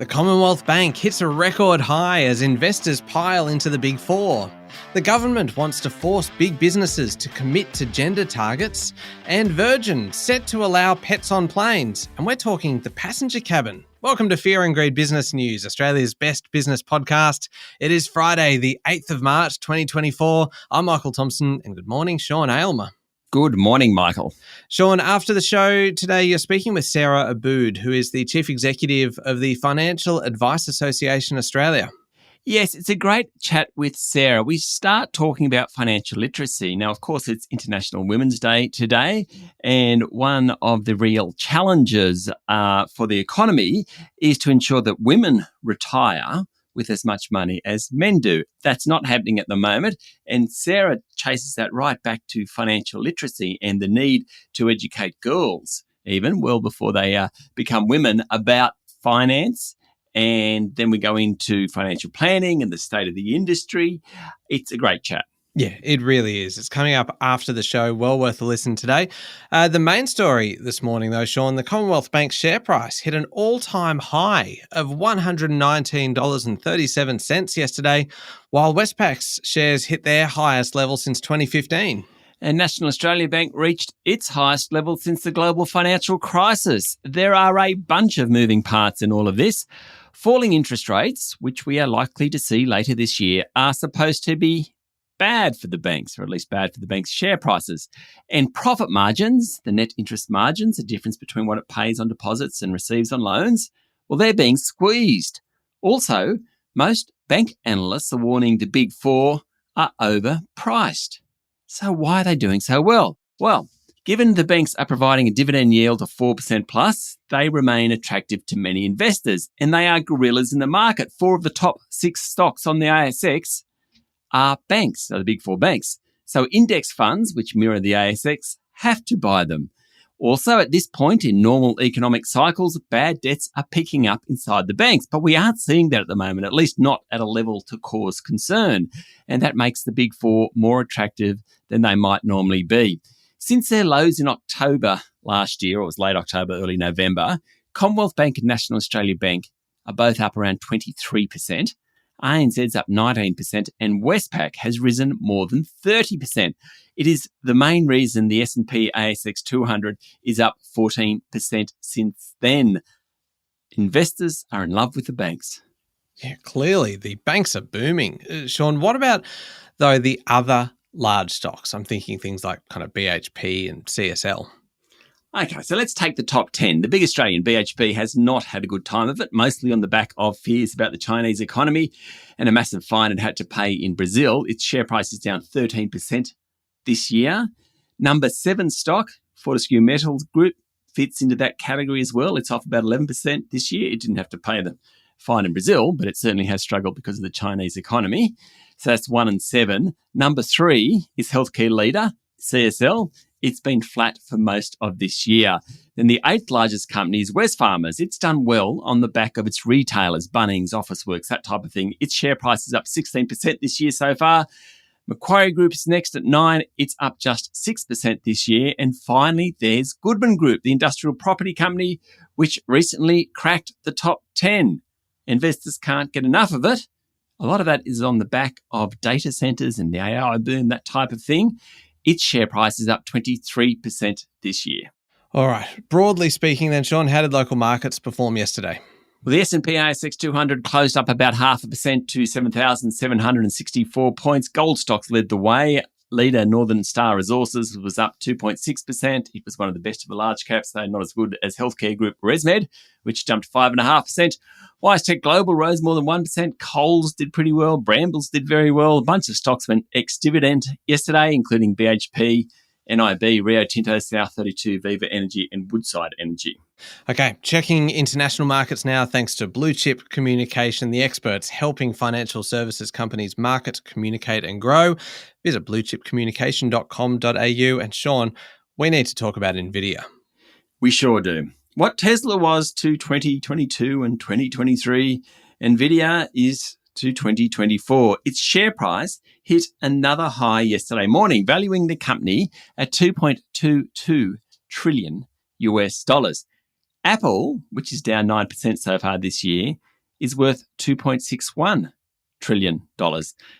The Commonwealth Bank hits a record high as investors pile into the Big Four. The government wants to force big businesses to commit to gender targets. And Virgin set to allow pets on planes. And we're talking the passenger cabin. Welcome to Fear and Greed Business News, Australia's best business podcast. It is Friday, the 8th of March, 2024. I'm Michael Thompson, and good morning, Sean Aylmer. Good morning, Michael. Sean, after the show today, you're speaking with Sarah Aboud, who is the Chief Executive of the Financial Advice Association Australia. Yes, it's a great chat with Sarah. We start talking about financial literacy. Now, of course, it's International Women's Day today, and one of the real challenges for the economy is to ensure that women retire with as much money as men do. That's not happening at the moment. And Sarah chases that right back to financial literacy and the need to educate girls, even well before they become women, about finance. And then we go into financial planning and the state of the industry. It's a great chat. Yeah, it really is. It's coming up after the show. Well worth a listen today. The main story this morning, though, Sean, the Commonwealth Bank share price hit an all-time high of $119.37 yesterday, while Westpac's shares hit their highest level since 2015. And National Australia Bank reached its highest level since the global financial crisis. There are a bunch of moving parts in all of this. Falling interest rates, which we are likely to see later this year, are supposed to be bad for the banks, or at least bad for the bank's share prices. And profit margins, the net interest margins, the difference between what it pays on deposits and receives on loans, well, they're being squeezed. Also, most bank analysts are warning the Big Four are overpriced. So why are they doing so well? Well, given the banks are providing a dividend yield of 4% plus, they remain attractive to many investors, and they are gorillas in the market. 4 of the top 6 stocks on the ASX are banks, are the Big Four banks. So index funds, which mirror the ASX, have to buy them. Also, at this point in normal economic cycles, bad debts are picking up inside the banks, but we aren't seeing that at the moment, at least not at a level to cause concern. And that makes the Big Four more attractive than they might normally be. Since their lows in October last year, or it was late October, early November, Commonwealth Bank and National Australia Bank are both up around 23%. ANZ's up 19%, and Westpac has risen more than 30%. It is the main reason the S&P ASX 200 is up 14% since then. Investors are in love with the banks. Yeah, clearly the banks are booming. Sean, what about, though, the other large stocks? I'm thinking things like kind of BHP and CSL. Okay, so let's take the top 10. The big Australian, BHP, has not had a good time of it, mostly on the back of fears about the Chinese economy and a massive fine it had to pay in Brazil. Its share price is down 13% this year. Number 7 stock, Fortescue Metals Group, fits into that category as well. It's off about 11% this year. It didn't have to pay the fine in Brazil, but it certainly has struggled because of the Chinese economy. So that's 1 and 7. Number 3 is healthcare leader, CSL. It's been flat for most of this year. Then the 8th largest company is Wesfarmers. It's done well on the back of its retailers, Bunnings, Officeworks, that type of thing. Its share price is up 16% this year so far. Macquarie Group is next at 9. It's up just 6% this year. And finally, there's Goodman Group, the industrial property company, which recently cracked the top 10. Investors can't get enough of it. A lot of that is on the back of data centers and the AI boom, that type of thing. Its share price is up 23% this year. All right. Broadly speaking then, Sean, how did local markets perform yesterday? Well, the S&P ASX 200 closed up about 0.5% to 7,764 points. Gold stocks led the way. Leader Northern Star Resources was up 2.6%. It was one of the best of the large caps, though not as good as healthcare group ResMed, which jumped 5.5%. WiseTech Global rose more than 1%. Coles did pretty well. Brambles did very well. A bunch of stocks went ex-dividend yesterday, including BHP, NIB, Rio Tinto, South32, Viva Energy and Woodside Energy. Okay, checking international markets now thanks to Blue Chip Communication, the experts helping financial services companies market, communicate and grow. Visit bluechipcommunication.com.au. And Sean, we need to talk about NVIDIA. We sure do. What Tesla was to 2022 and 2023, NVIDIA is to 2024. Its share price hit another high yesterday morning, valuing the company at $2.22 trillion US. Apple, which is down 9% so far this year, is worth $2.61 trillion.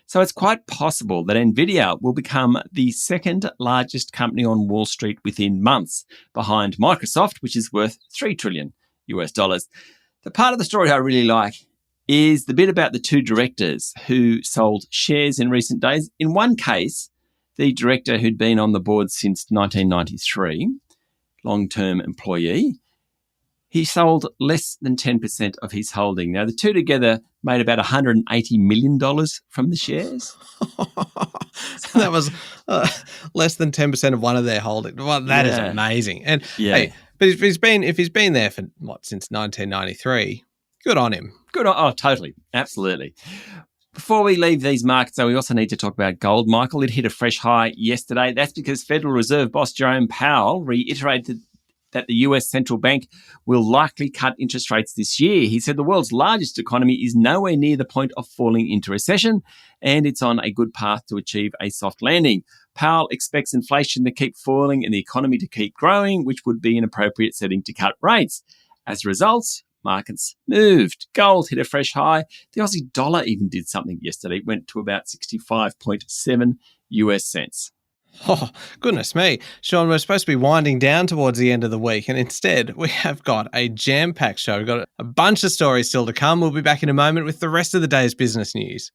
So it's quite possible that Nvidia will become the second largest company on Wall Street within months, behind Microsoft, which is worth $3 trillion. The part of the story I really like is the bit about the two directors who sold shares in recent days. In one case, the director who'd been on the board since 1993, long-term employee, he sold less than 10% of his holding. Now, the two together made about $180 million from the shares. That was less than 10% of one of their holdings. Well, that is amazing. And hey, but if he's been there for since 1993, good on him. Oh, totally. Absolutely. Before we leave these markets, though, we also need to talk about gold, Michael. It hit a fresh high yesterday. That's because Federal Reserve boss Jerome Powell reiterated that the US central bank will likely cut interest rates this year. He said the world's largest economy is nowhere near the point of falling into recession, and it's on a good path to achieve a soft landing. Powell expects inflation to keep falling and the economy to keep growing, which would be an appropriate setting to cut rates. As a result, markets moved. Gold hit a fresh high. The Aussie dollar even did something yesterday. It went to about 65.7 US cents. Oh, goodness me. Sean, we're supposed to be winding down towards the end of the week, and instead we have got a jam-packed show. We've got a bunch of stories still to come. We'll be back in a moment with the rest of the day's business news.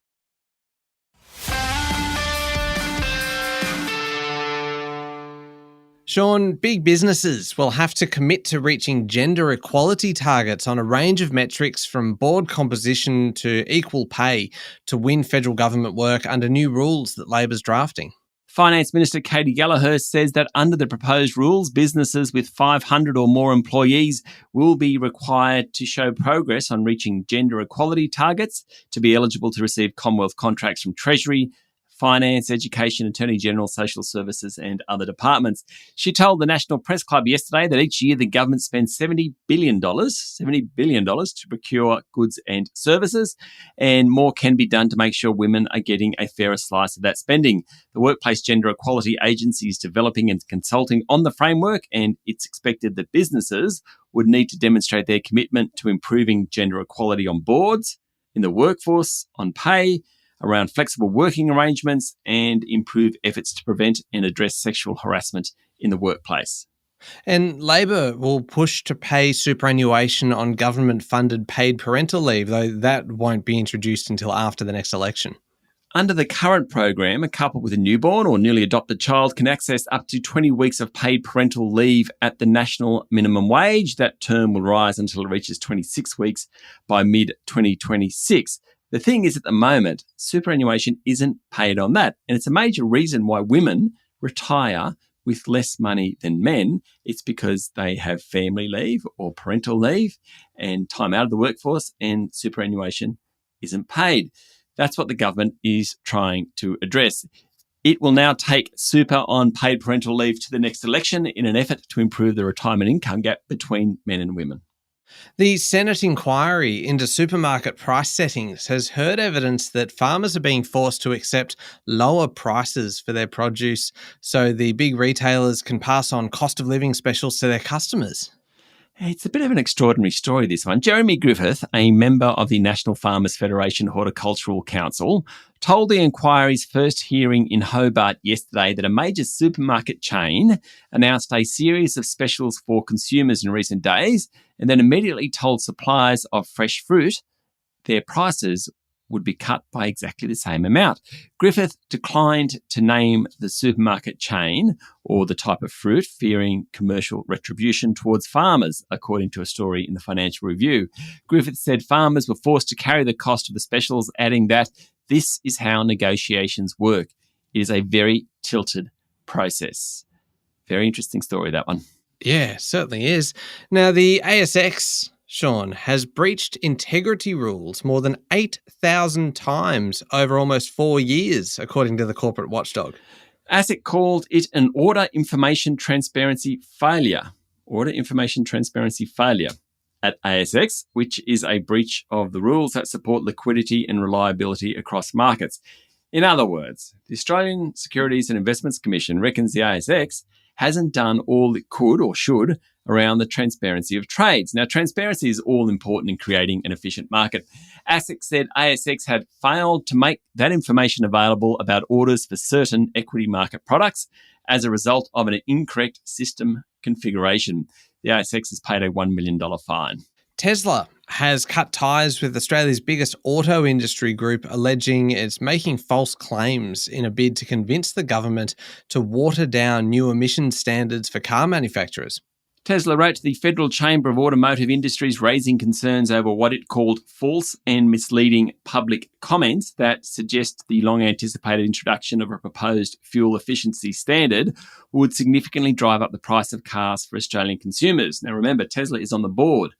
Sean, big businesses will have to commit to reaching gender equality targets on a range of metrics, from board composition to equal pay, to win federal government work under new rules that Labor's drafting. Finance Minister Katie Gallagher says that under the proposed rules, businesses with 500 or more employees will be required to show progress on reaching gender equality targets to be eligible to receive Commonwealth contracts from Treasury, Finance, Education, Attorney General, Social Services and other departments. She told the National Press Club yesterday that each year the government spends $70 billion to procure goods and services, and more can be done to make sure women are getting a fairer slice of that spending. The Workplace Gender Equality Agency is developing and consulting on the framework, and it's expected that businesses would need to demonstrate their commitment to improving gender equality on boards, in the workforce, on pay, around flexible working arrangements, and improve efforts to prevent and address sexual harassment in the workplace. And Labor will push to pay superannuation on government-funded paid parental leave, though that won't be introduced until after the next election. Under the current program, a couple with a newborn or newly adopted child can access up to 20 weeks of paid parental leave at the national minimum wage. That term will rise until it reaches 26 weeks by mid-2026. The thing is, at the moment, superannuation isn't paid on that. And it's a major reason why women retire with less money than men. It's because they have family leave or parental leave and time out of the workforce, and superannuation isn't paid. That's what the government is trying to address. It will now take super on paid parental leave to the next election in an effort to improve the retirement income gap between men and women. The Senate inquiry into supermarket price settings has heard evidence that farmers are being forced to accept lower prices for their produce so the big retailers can pass on cost of living specials to their customers. It's a bit of an extraordinary story, this one. Jeremy Griffith, a member of the National Farmers Federation Horticultural Council, told the inquiry's first hearing in Hobart yesterday that a major supermarket chain announced a series of specials for consumers in recent days and then immediately told suppliers of fresh fruit their prices would be cut by exactly the same amount. Griffith declined to name the supermarket chain or the type of fruit, fearing commercial retribution towards farmers, according to a story in the Financial Review. Griffith said farmers were forced to carry the cost of the specials, adding that this is how negotiations work. It is a very tilted process. Very interesting story, that one. Yeah, certainly is. Now, the ASX, Sean, has breached integrity rules more than 8,000 times over almost 4 years, according to the corporate watchdog. ASIC called it an order information transparency failure. Order information transparency failure at ASX, which is a breach of the rules that support liquidity and reliability across markets. In other words, the Australian Securities and Investments Commission reckons the ASX hasn't done all it could or should around the transparency of trades. Now, transparency is all important in creating an efficient market. ASIC said ASX had failed to make that information available about orders for certain equity market products as a result of an incorrect system configuration. The ASX has paid a $1 million fine. Tesla has cut ties with Australia's biggest auto industry group, alleging it's making false claims in a bid to convince the government to water down new emission standards for car manufacturers. Tesla wrote to the Federal Chamber of Automotive Industries raising concerns over what it called false and misleading public comments that suggest the long-anticipated introduction of a proposed fuel efficiency standard would significantly drive up the price of cars for Australian consumers. Now remember, Tesla is on the board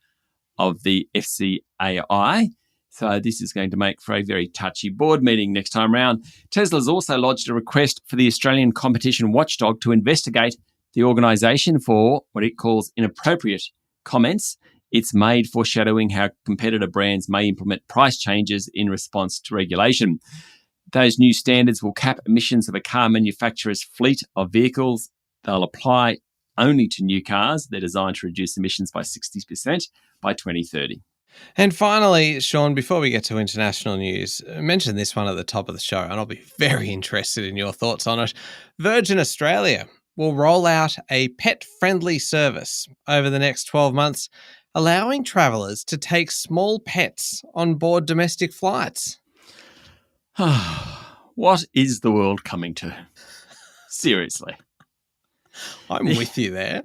of the FCAI, so this is going to make for a very touchy board meeting next time round. Tesla's also lodged a request for the Australian Competition Watchdog to investigate the organisation for what it calls inappropriate comments it's made, foreshadowing how competitor brands may implement price changes in response to regulation. Those new standards will cap emissions of a car manufacturer's fleet of vehicles. They'll apply only to new cars. They're designed to reduce emissions by 60% by 2030. And finally, Sean, before we get to international news, mention this one at the top of the show, and I'll be very interested in your thoughts on it. Virgin Australia will roll out a pet-friendly service over the next 12 months, allowing travellers to take small pets on board domestic flights. What is the world coming to? Seriously. I'm with you there.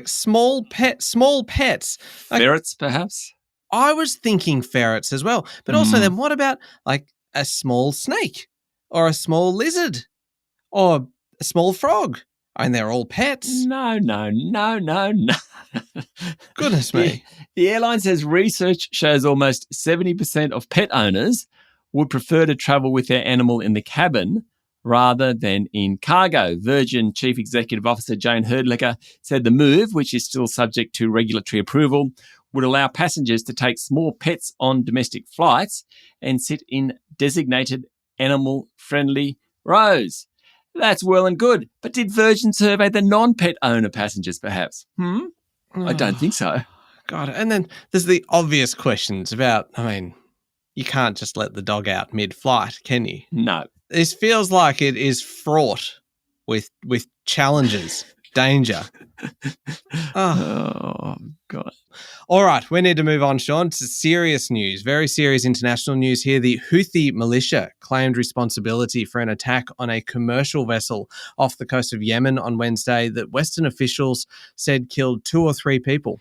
Small pets. Ferrets, perhaps? I was thinking ferrets as well. But also then what about like a small snake or a small lizard or a small frog? And they're all pets. No. Goodness me. The airline says research shows almost 70% of pet owners would prefer to travel with their animal in the cabin rather than in cargo. Virgin Chief Executive Officer Jane Herdlicker said the move, which is still subject to regulatory approval, would allow passengers to take small pets on domestic flights and sit in designated animal-friendly rows. That's well and good. But did Virgin survey the non-pet owner passengers, perhaps? I don't think so. God, and then there's the obvious questions about, you can't just let the dog out mid-flight, can you? No. This feels like it is fraught with challenges, danger. Oh, God. All right, we need to move on, Sean, to serious news, very serious international news here. The Houthi militia claimed responsibility for an attack on a commercial vessel off the coast of Yemen on Wednesday that Western officials said killed 2 or 3 people.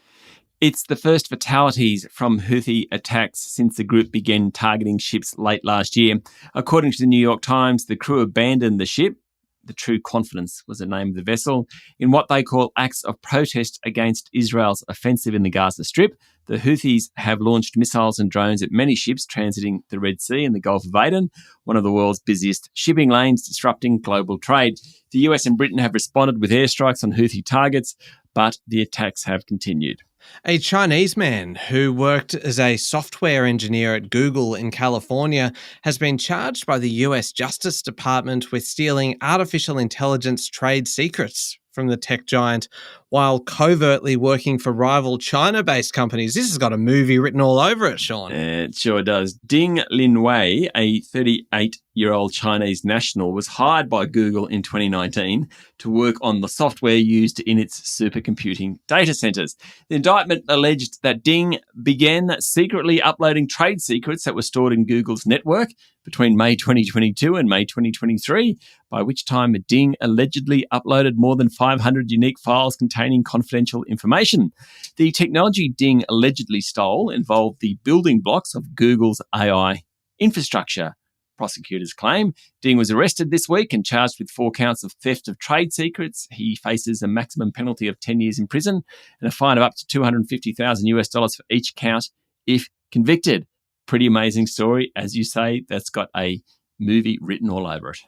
It's the first fatalities from Houthi attacks since the group began targeting ships late last year. According to the New York Times, the crew abandoned the ship. The True Confidence was the name of the vessel, in what they call acts of protest against Israel's offensive in the Gaza Strip. The Houthis have launched missiles and drones at many ships transiting the Red Sea and the Gulf of Aden, one of the world's busiest shipping lanes, disrupting global trade. The US and Britain have responded with airstrikes on Houthi targets, but the attacks have continued. A Chinese man who worked as a software engineer at Google in California has been charged by the US Justice Department with stealing artificial intelligence trade secrets from the tech giant while covertly working for rival China-based companies. This has got a movie written all over it, Sean. It sure does. Ding Linwei, a 38-year-old Chinese national, was hired by Google in 2019 to work on the software used in its supercomputing data centers. The indictment alleged that Ding began secretly uploading trade secrets that were stored in Google's network between May 2022 and May 2023, by which time Ding allegedly uploaded more than 500 unique files containing confidential information. The technology Ding allegedly stole involved the building blocks of Google's AI infrastructure. Prosecutors claim Ding was arrested this week and charged with 4 counts of theft of trade secrets. He faces a maximum penalty of 10 years in prison and a fine of up to $250,000 for each count if convicted. Pretty amazing story. As you say, that's got a movie written all over it.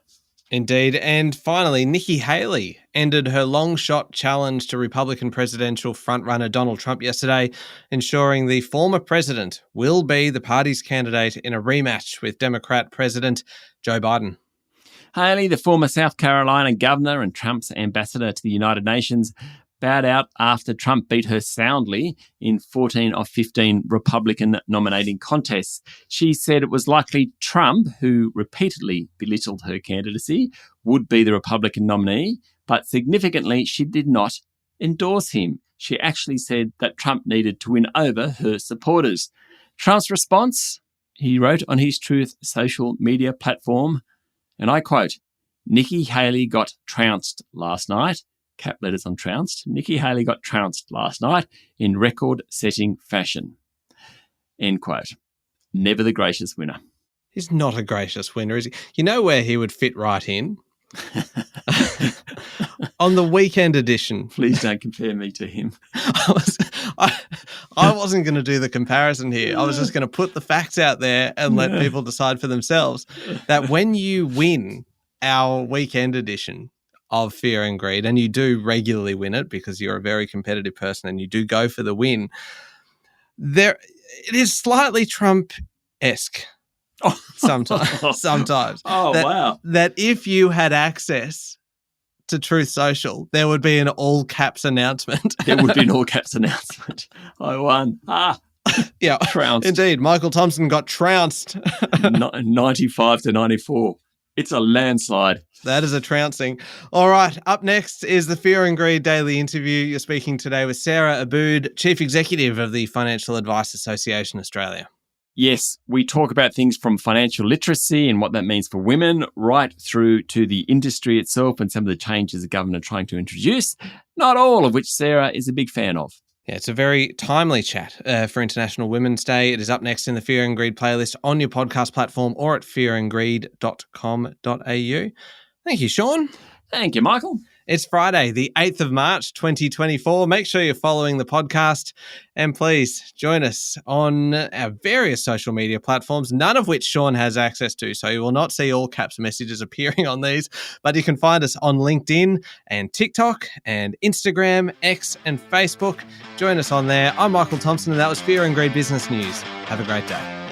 Indeed. And finally, Nikki Haley ended her long shot challenge to Republican presidential frontrunner Donald Trump yesterday, ensuring the former president will be the party's candidate in a rematch with Democrat President Joe Biden. Haley, the former South Carolina governor and Trump's ambassador to the United Nations, bowed out after Trump beat her soundly in 14 of 15 Republican nominating contests. She said it was likely Trump, who repeatedly belittled her candidacy, would be the Republican nominee, but significantly, she did not endorse him. She actually said that Trump needed to win over her supporters. Trump's response, he wrote on his Truth social media platform, and I quote, "Nikki Haley got trounced last night." Cap letters on trounced. Nikki Haley got trounced last night in record-setting fashion. End quote. Never the gracious winner. He's not a gracious winner, is he? You know where he would fit right in? On the weekend edition. Please don't compare me to him. I wasn't going to do the comparison here. I was just going to put the facts out there and let people decide for themselves that when you win our weekend edition of Fear and Greed, and you do regularly win it because you're a very competitive person and you do go for the win, it is slightly Trump-esque. Oh. Sometimes. Oh, wow. That if you had access to Truth Social, there would be an all caps announcement. There would be an all caps announcement. I won. Yeah. Trounced. Indeed. Michael Thompson got trounced. 95 to 94. It's a landslide. That is a trouncing. All right. Up next is the Fear and Greed Daily Interview. You're speaking today with Sarah Abood, Chief Executive of the Financial Advice Association Australia. Yes, we talk about things from financial literacy and what that means for women, right through to the industry itself and some of the changes the government are trying to introduce, not all of which Sarah is a big fan of. Yeah, it's a very timely chat for International Women's Day. It is up next in the Fear and Greed playlist on your podcast platform or at fearandgreed.com.au. Thank you, Sean. Thank you, Michael. It's Friday, the 8th of March, 2024. Make sure you're following the podcast and please join us on our various social media platforms, none of which Sean has access to. So you will not see all caps messages appearing on these, but you can find us on LinkedIn and TikTok and Instagram, X and Facebook. Join us on there. I'm Michael Thompson and that was Fear and Greed Business News. Have a great day.